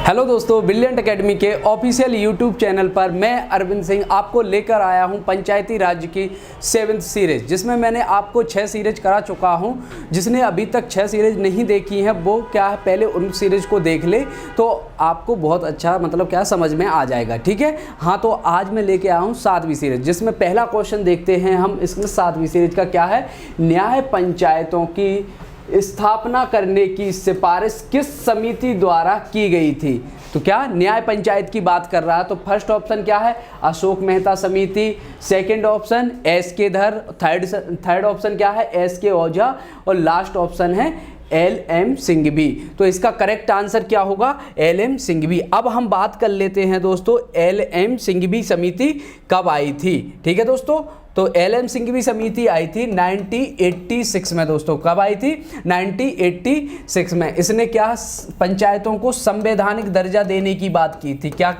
Hello दोस्तों, brilliant academy के official YouTube channel पर मैं अरविंद सिंह आपको लेकर आया हूं पंचायती राज की 7th सीरीज, जिसमें मैंने आपको 6 सीरीज करा चुका हूं। जिसने अभी तक 6 सीरीज नहीं देखी हैं वो क्या है, पहले उन सीरीज को देख ले तो आपको बहुत अच्छा समझ में आ जाएगा। ठीक है, हाँ, तो आज मैं लेके आया हूँ 7वीं सीरीज, जिसमें पहला क्वेश्चन देखते हैं हम। इसमें 7वीं सीरीज का क्या है, न्याय पंचायतों की स्थापना करने की सिफारिश किस समिति द्वारा की गई थी। तो क्या न्याय पंचायत की बात कर रहा है, तो फर्स्ट ऑप्शन क्या है, अशोक मेहता समिति। Second option SK. धर। थर्ड ऑप्शन क्या है, एस.के. ओझा। और लास्ट ऑप्शन है एल.एम. सिंघवी। तो इसका करेक्ट आंसर क्या होगा, एल.एम. सिंघवी। अब हम बात कर लेते हैं दोस्तों, एल.एम. सिंघवी समिति कब आई थी। ठीक है दोस्तों, तो एल.एम. सिंघवी समिति आई थी 1986 में। दोस्तों कब आई थी, 1986 में। इसने क्या पंचायतों को संवैधानिक दर्जा देने की बात की थी। क्या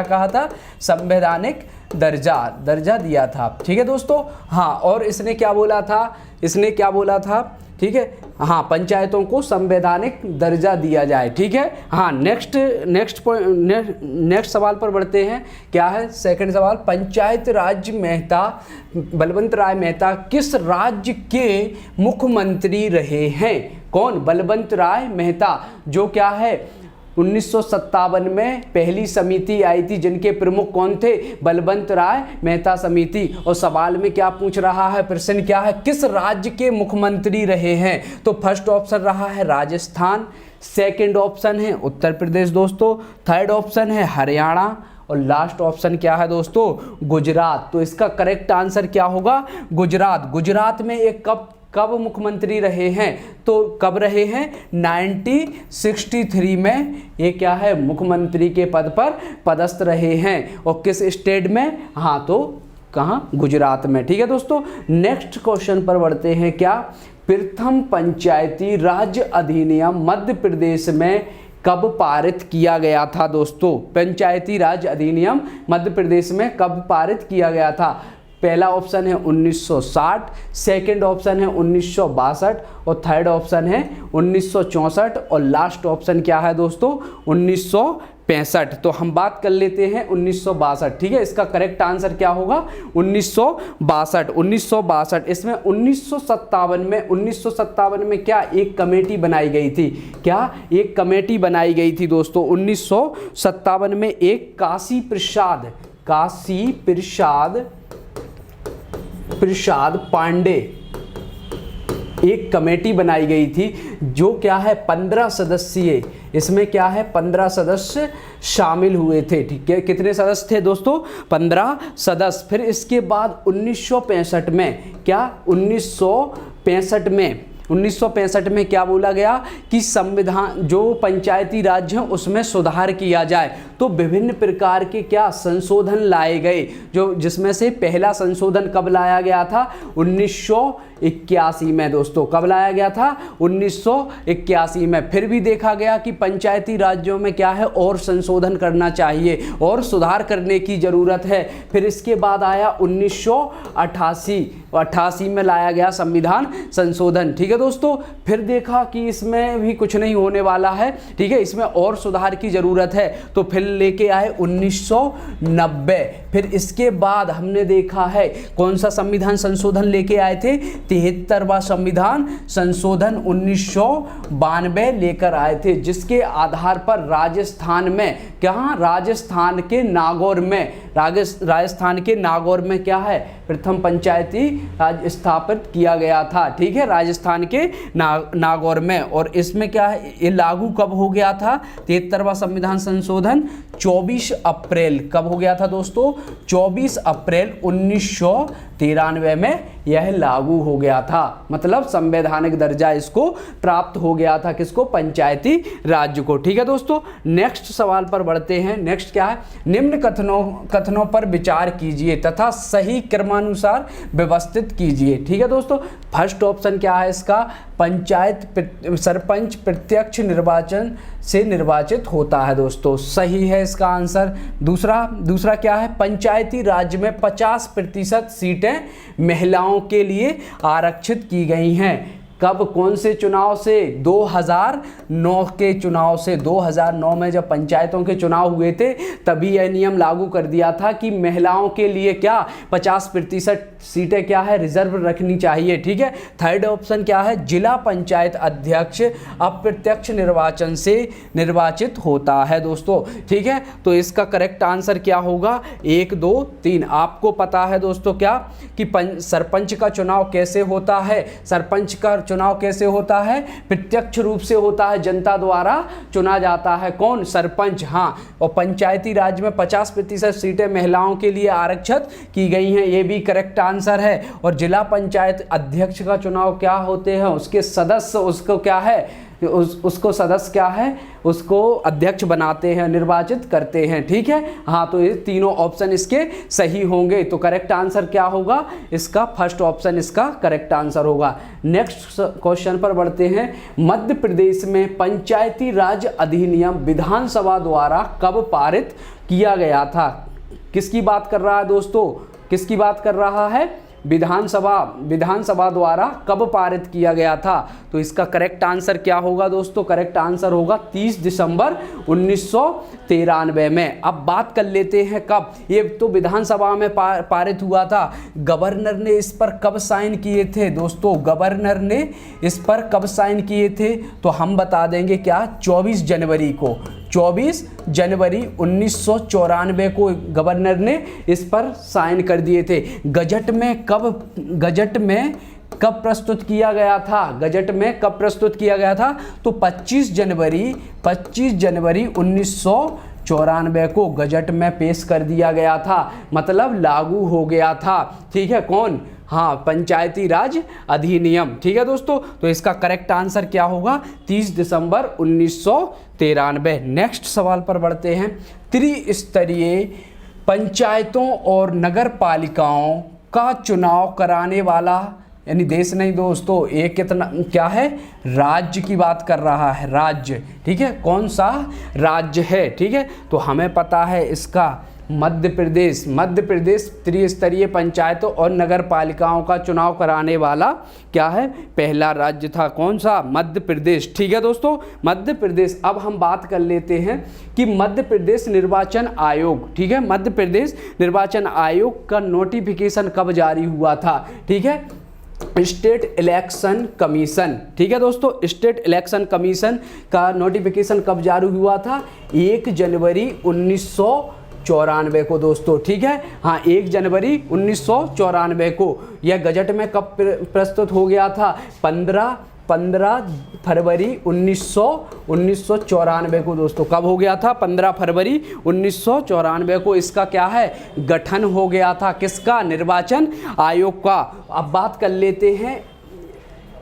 कहा था, संवैधानिक दर्जा दिया था। ठीक है दोस्तों, हाँ, और इसने क्या बोला था, ठीक है, हाँ, पंचायतों को संवैधानिक दर्जा दिया जाए। ठीक है, हाँ, नेक्स्ट सवाल पर बढ़ते हैं। क्या है सेकंड सवाल, पंचायत राज मेहता बलवंत राय मेहता किस राज्य के मुख्यमंत्री रहे हैं। कौन, बलवंत राय मेहता, जो क्या है 1957 में पहली समिति आई थी, जिनके प्रमुख कौन थे, बलवंत राय मेहता समिति। और सवाल में क्या पूछ रहा है, प्रश्न क्या है, किस राज्य के मुख्यमंत्री रहे हैं। तो फर्स्ट ऑप्शन रहा है राजस्थान, सेकंड ऑप्शन है उत्तर प्रदेश दोस्तों, थर्ड ऑप्शन है हरियाणा और लास्ट ऑप्शन क्या है दोस्तों, गुजरात। तो इसका करेक्ट आंसर क्या होगा, गुजरात। गुजरात में एक कब मुख्यमंत्री रहे हैं, तो कब रहे हैं, 1963 में ये क्या है, मुख्यमंत्री के पद पर पदस्थ रहे हैं। और किस स्टेट में, हाँ, तो कहाँ, गुजरात में। ठीक है दोस्तों, नेक्स्ट क्वेश्चन पर बढ़ते हैं। क्या प्रथम पंचायती राज अधिनियम मध्य प्रदेश में कब पारित किया गया था। दोस्तों पंचायती राज अधिनियम मध्य प्रदेश में कब पारित किया गया था। पहला ऑप्शन है 1960, सेकंड ऑप्शन है 1962 और थर्ड ऑप्शन है 1964 और लास्ट ऑप्शन क्या है दोस्तों, 1965। तो हम बात कर लेते हैं 1962। ठीक है, इसका करेक्ट आंसर क्या होगा, 1962। इसमें 1957 में क्या एक कमेटी बनाई गई थी। क्या एक कमेटी बनाई गई थी दोस्तों 1957 में। एक काशी प्रसाद पांडे एक कमेटी बनाई गई थी, जो क्या है 15 सदस्यीय। इसमें क्या है 15 सदस्य शामिल हुए थे। ठीक है, कितने सदस्य थे दोस्तों, 15 सदस्य। फिर इसके बाद 1965 में क्या, 1965 में क्या बोला गया कि संविधान जो पंचायती राज है उसमें सुधार किया जाए। तो विभिन्न प्रकार के क्या संशोधन लाए गए, जिसमें से पहला संशोधन कब लाया गया था, 1981 में। दोस्तों कब लाया गया था, 1981 में। फिर भी देखा गया कि पंचायती राज्यों में क्या है, और संशोधन करना चाहिए और सुधार करने की जरूरत है। फिर इसके बाद आया 1988 में लाया गया संविधान संशोधन। ठीक है दोस्तों, फिर देखा कि इसमें भी कुछ नहीं होने वाला है, ठीक है, इसमें और सुधार की जरूरत है, तो फिर लेके आए 1990। फिर इसके बाद हमने देखा है कौन सा संविधान संशोधन लेके आए थे, 73वां संविधान संशोधन 1992 लेकर आए थे, जिसके आधार पर राजस्थान में राजस्थान के नागौर में क्या है, प्रथम पंचायती राज स्थापित किया गया था। ठीक है, राजस्थान के नागौर में। और इसमें क्या है, ये लागू कब हो गया था, 73वां संविधान संशोधन 24 अप्रैल कब हो गया था दोस्तों, 24 अप्रैल 1993 में यह लागू हो गया था। मतलब संवैधानिक दर्जा इसको प्राप्त हो गया था, किसको, पंचायती राज्य को। ठीक है दोस्तों, नेक्स्ट सवाल पर बढ़ते हैं। नेक्स्ट क्या है, निम्न कथनों पर विचार कीजिए तथा सही क्रमानुसार व्यवस्थित कीजिए। ठीक है दोस्तों, फर्स्ट ऑप्शन क्या है इसका, सरपंच प्रत्यक्ष निर्वाचन से निर्वाचित होता है। दोस्तों सही है इसका आंसर। दूसरा क्या है, पंचायती राज में 50% सीटें महिलाओं के लिए आरक्षित की गई हैं। कब, कौन से चुनाव से? 2009 के चुनाव से। 2009 में जब पंचायतों के चुनाव हुए थे तभी यह नियम लागू कर दिया था कि महिलाओं के लिए क्या 50% सीटें क्या है रिजर्व रखनी चाहिए। ठीक है। थर्ड ऑप्शन क्या है? जिला पंचायत अध्यक्ष अप्रत्यक्ष निर्वाचन से निर्वाचित होता है दोस्तों। ठीक है। तो इसका करेक्ट आंसर क्या होगा? 1 2 3। आपको पता है दोस्तों क्या कि सरपंच का चुनाव कैसे होता है? सरपंच का चुनाव कैसे होता है? प्रत्यक्ष रूप से होता है, जनता द्वारा चुना जाता है। कौन? सरपंच। हाँ। और पंचायती राज में 50% सीटें महिलाओं के लिए आरक्षित की गई हैं, ये भी करेक्ट आंसर है। और जिला पंचायत अध्यक्ष का चुनाव क्या होते हैं? उसके सदस्य, उसको क्या है, उसको सदस्य क्या है, उसको अध्यक्ष बनाते हैं, निर्वाचित करते हैं। ठीक है। हाँ, तो ये तीनों ऑप्शन इसके सही होंगे। तो करेक्ट आंसर क्या होगा? इसका फर्स्ट ऑप्शन इसका करेक्ट आंसर होगा। नेक्स्ट क्वेश्चन पर बढ़ते हैं। मध्य प्रदेश में पंचायती राज अधिनियम विधानसभा द्वारा कब पारित किया गया था? किसकी बात कर रहा है दोस्तों? किसकी बात कर रहा है? विधानसभा द्वारा कब पारित किया गया था? तो इसका करेक्ट आंसर क्या होगा दोस्तों? करेक्ट आंसर होगा 30 दिसंबर 1993 में। अब बात कर लेते हैं कब। ये तो विधानसभा में पारित हुआ था। गवर्नर ने इस पर कब साइन किए थे दोस्तों? गवर्नर ने इस पर कब साइन किए थे? तो हम बता देंगे क्या? 24 जनवरी को। 24 जनवरी 1994 को गवर्नर ने इस पर साइन कर दिए थे। गजट में कब प्रस्तुत किया गया था? गजट में कब प्रस्तुत किया गया था? तो 25 जनवरी 1994 को गजट में पेश कर दिया गया था, मतलब लागू हो गया था। ठीक है। कौन? हाँ, पंचायती राज अधिनियम। ठीक है दोस्तों। तो इसका करेक्ट आंसर क्या होगा? 30 दिसंबर 1993। नेक्स्ट सवाल पर बढ़ते हैं। त्रिस्तरीय पंचायतों और नगर पालिकाओं का चुनाव कराने वाला, यानी देश नहीं दोस्तों, एक कितना क्या है? राज्य की बात कर रहा है, राज्य। ठीक है। कौन सा राज्य है? ठीक है। तो हमें पता है इसका मध्य प्रदेश त्रिस्तरीय पंचायतों और नगर पालिकाओं का चुनाव कराने वाला क्या है? पहला राज्य था। कौन सा? मध्य प्रदेश। ठीक है दोस्तों, मध्य प्रदेश। अब हम बात कर लेते हैं कि मध्य प्रदेश निर्वाचन आयोग, ठीक है, मध्य प्रदेश निर्वाचन आयोग का नोटिफिकेशन कब जारी हुआ था? ठीक है। State election commission. ठीक है दोस्तों, स्टेट इलेक्शन कमीशन का नोटिफिकेशन कब जारी हुआ था? 1 जनवरी 1994 को दोस्तों। ठीक है। हाँ, 1 जनवरी 1994 को। यह गजट में कब प्रस्तुत हो गया था? 15 फरवरी 1994 को दोस्तों। कब हो गया था? 15 फरवरी 1994 को इसका क्या है? गठन हो गया था। किसका? निर्वाचन आयोग का। अब बात कर लेते हैं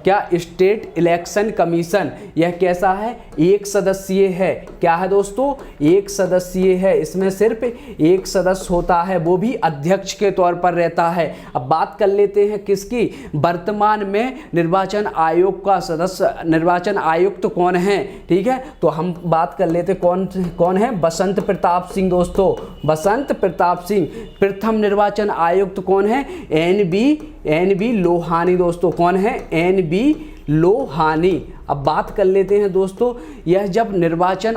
क्या स्टेट इलेक्शन कमीशन, यह कैसा है? एक सदस्यीय है। क्या है दोस्तों? एक सदस्यीय है। इसमें सिर्फ एक सदस्य होता है, वो भी अध्यक्ष के तौर पर रहता है। अब बात कर लेते हैं किसकी? वर्तमान में निर्वाचन आयोग का सदस्य, निर्वाचन आयुक्त कौन है? ठीक है, तो हम बात कर लेते कौन है? बसंत प्रताप सिंह दोस्तों, बसंत प्रताप सिंह। प्रथम निर्वाचन आयुक्त कौन है? एन बी लोहानी दोस्तों। कौन है? N B Lohani. अब बात कर लेते हैं दोस्तों, यह जब निर्वाचन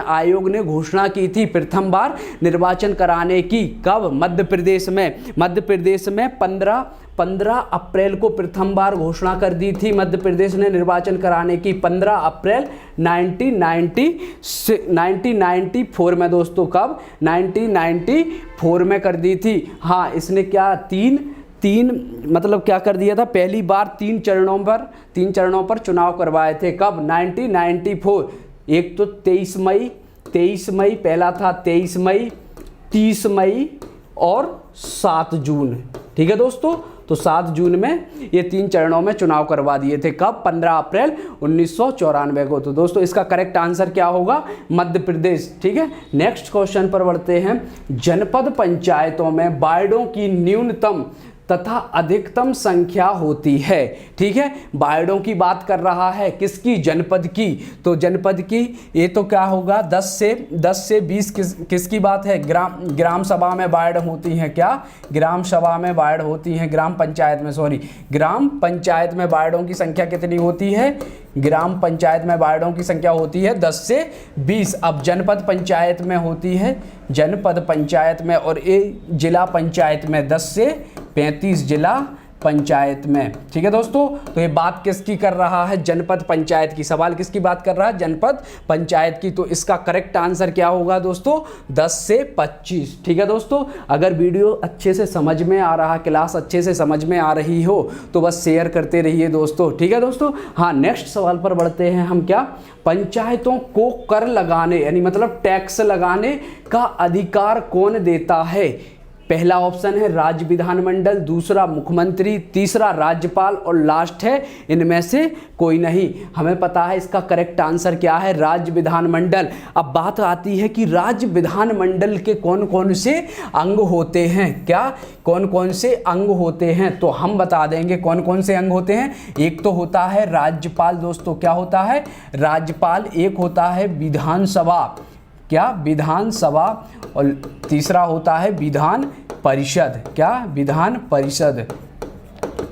आयोग ने घोषणा की थी प्रथम बार निर्वाचन कराने की, कब? मध्य प्रदेश में 15 अप्रैल को प्रथम बार घोषणा कर दी थी मध्य प्रदेश ने निर्वाचन कराने की। 15 अप्रैल 1994 में दोस्तों। कब? 1994 में कर दी थी। हाँ, इसने क्या तीन मतलब क्या कर दिया था? पहली बार 3 चरणों पर चुनाव करवाए थे। कब? 1994। एक तो 23 मई पहला था, 23 मई, 30 मई और 7 जून। ठीक है दोस्तों, तो 7 जून में ये 3 चरणों में चुनाव करवा दिए थे। कब? 15 अप्रैल 1994 को। तो दोस्तों इसका करेक्ट आंसर क्या होगा? मध्य प्रदेश। ठीक है। नेक्स्ट क्वेश्चन पर बढ़ते हैं। जनपद पंचायतों में वार्डों की न्यूनतम तथा अधिकतम संख्या होती है। ठीक है, वार्डों की बात कर रहा है, किसकी? जनपद की। तो जनपद की ये तो क्या होगा 10 से 20 किसकी बात है? ग्राम सभा में वार्ड होती हैं। क्या? ग्राम सभा में वार्ड होती हैं, ग्राम पंचायत में, सॉरी, ग्राम पंचायत में वार्डों की संख्या कितनी होती है? ग्राम पंचायत में वार्डों की संख्या होती है 10 से 20। अब जनपद पंचायत में होती है, जनपद पंचायत में, और ये जिला पंचायत में 10 से 35 जिला पंचायत में। ठीक है दोस्तों, तो ये बात किसकी कर रहा है? जनपद पंचायत की। सवाल किसकी बात कर रहा है? जनपद पंचायत की। तो इसका करेक्ट आंसर क्या होगा दोस्तों? 10 से 25। ठीक है दोस्तों, अगर वीडियो अच्छे से समझ में आ रहा, क्लास अच्छे से समझ में आ रही हो तो बस शेयर करते रहिए दोस्तों। ठीक है दोस्तों, हाँ, नेक्स्ट सवाल पर बढ़ते हैं हम। क्या? पंचायतों को कर लगाने यानी मतलब टैक्स लगाने का अधिकार कौन देता है? पहला ऑप्शन है राज्य विधानमंडल, दूसरा मुख्यमंत्री, तीसरा राज्यपाल और लास्ट है इनमें से कोई नहीं। हमें पता है इसका करेक्ट आंसर क्या है? राज्य विधानमंडल। अब बात आती है कि राज्य विधानमंडल के कौन कौन से अंग होते हैं। क्या? कौन कौन से अंग होते हैं? तो हम बता देंगे कौन कौन से अंग होते हैं। एक तो होता है राज्यपाल दोस्तों। क्या होता है? राज्यपाल। एक होता है विधानसभा। क्या? विधानसभा। और तीसरा होता है विधान परिषद। क्या? विधान परिषद।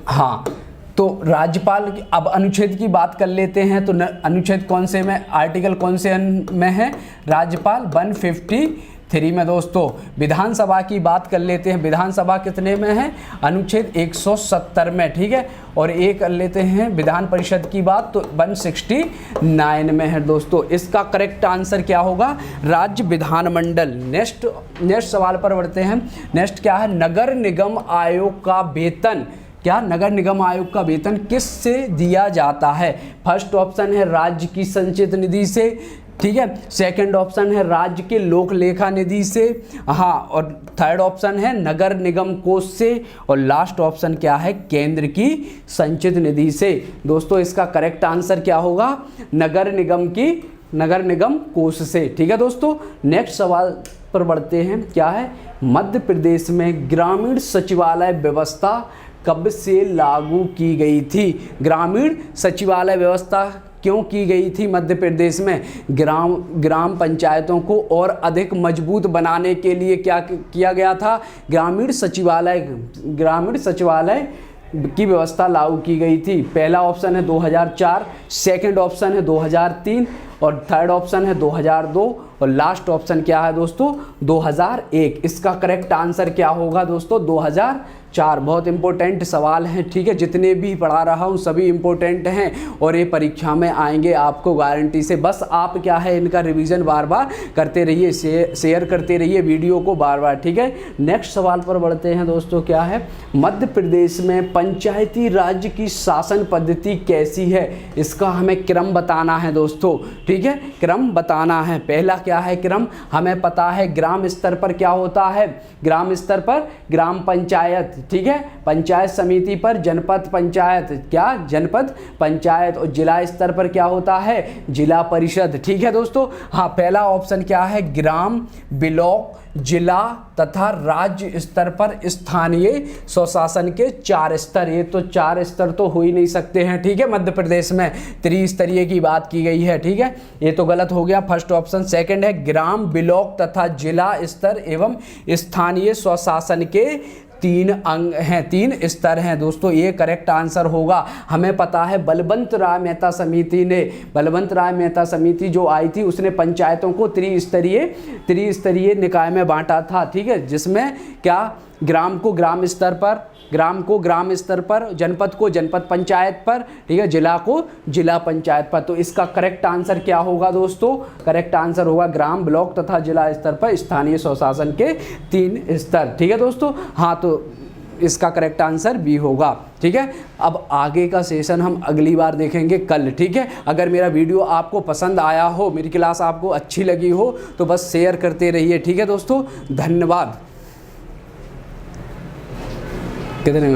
हाँ, तो राज्यपाल की अब अनुच्छेद की बात कर लेते हैं। तो अनुच्छेद कौन से में, आर्टिकल कौन से में है? राज्यपाल 153 में दोस्तों। विधानसभा की बात कर लेते हैं, विधानसभा कितने में है? अनुच्छेद 170 में। ठीक है, और एक कर लेते हैं विधान परिषद की बात, तो 169 में है दोस्तों। इसका करेक्ट आंसर क्या होगा? राज्य विधानमंडल। नेक्स्ट सवाल पर बढ़ते हैं। नेक्स्ट क्या है? नगर निगम आयोग का वेतन। क्या? नगर निगम आयोग का वेतन किससे दिया जाता है? फर्स्ट ऑप्शन है राज्य की संचित निधि से। ठीक है, सेकंड ऑप्शन है राज्य के लोक लेखा निधि से। हाँ, और थर्ड ऑप्शन है नगर निगम कोष से, और लास्ट ऑप्शन क्या है? केंद्र की संचित निधि से। दोस्तों इसका करेक्ट आंसर क्या होगा? नगर निगम कोष से। ठीक है दोस्तों, नेक्स्ट सवाल पर बढ़ते हैं। क्या है? मध्य प्रदेश में ग्रामीण सचिवालय व्यवस्था कब से लागू की गई थी? ग्रामीण सचिवालय व्यवस्था क्यों की गई थी मध्य प्रदेश में? ग्राम पंचायतों को और अधिक मजबूत बनाने के लिए क्या किया गया था? ग्रामीण सचिवालय की व्यवस्था लागू की गई थी। पहला ऑप्शन है 2004, सेकंड ऑप्शन है 2003, और थर्ड ऑप्शन है 2002, और लास्ट ऑप्शन क्या है दोस्तों? 2001। इसका करेक्ट आंसर क्या होगा दोस्तों? 2004। बहुत इंपॉर्टेंट सवाल हैं। ठीक है, जितने भी पढ़ा रहा हूँ सभी इंपॉर्टेंट हैं और ये परीक्षा में आएंगे आपको गारंटी से। बस आप क्या है इनका रिवीजन बार बार करते रहिए, शेयर करते रहिए वीडियो को बार बार। ठीक है, नेक्स्ट सवाल पर बढ़ते हैं दोस्तों। क्या है? मध्य प्रदेश में पंचायती राज की शासन पद्धति कैसी है? इसका हमें क्रम बताना है दोस्तों। ठीक है, क्रम बताना है। पहला क्या है क्रम? हमें पता है ग्राम स्तर पर क्या होता है? ग्राम स्तर पर ग्राम पंचायत। ठीक है, पंचायत समिति पर जनपद पंचायत। क्या? जनपद पंचायत। और जिला स्तर पर क्या होता है? जिला परिषद। ठीक है दोस्तों, हाँ, पहला ऑप्शन क्या है? ग्राम, ब्लॉक, जिला तथा राज्य स्तर पर स्थानीय स्वशासन के 4 स्तर। ये तो 4 स्तर तो हो ही नहीं सकते हैं। ठीक है, मध्य प्रदेश में त्रिस्तरीय की बात की गई है। ठीक है, ये तो गलत हो गया फर्स्ट ऑप्शन। सेकंड है ग्राम, ब्लॉक तथा जिला स्तर एवं स्थानीय स्वशासन के 3 अंग हैं, 3 स्तर हैं दोस्तों। ये करेक्ट आंसर होगा। हमें पता है बलवंत राय मेहता समिति जो आई थी उसने पंचायतों को त्रिस्तरीय निकाय में बांटा था। ठीक है, जिसमें क्या? ग्राम को ग्राम स्तर पर, जनपद को जनपद पंचायत पर, ठीक है, जिला को जिला पंचायत पर। तो इसका करेक्ट आंसर क्या होगा दोस्तों? करेक्ट आंसर होगा ग्राम, ब्लॉक तथा जिला स्तर पर स्थानीय स्वशासन के 3 स्तर। ठीक है दोस्तों, हाँ, तो इसका करेक्ट आंसर बी होगा। ठीक है, अब आगे का सेशन हम अगली बार देखेंगे कल। ठीक है, अगर मेरा वीडियो आपको पसंद आया हो, मेरी क्लास आपको अच्छी लगी हो तो बस शेयर करते रहिए। ठीक है दोस्तों, धन्यवाद। कितने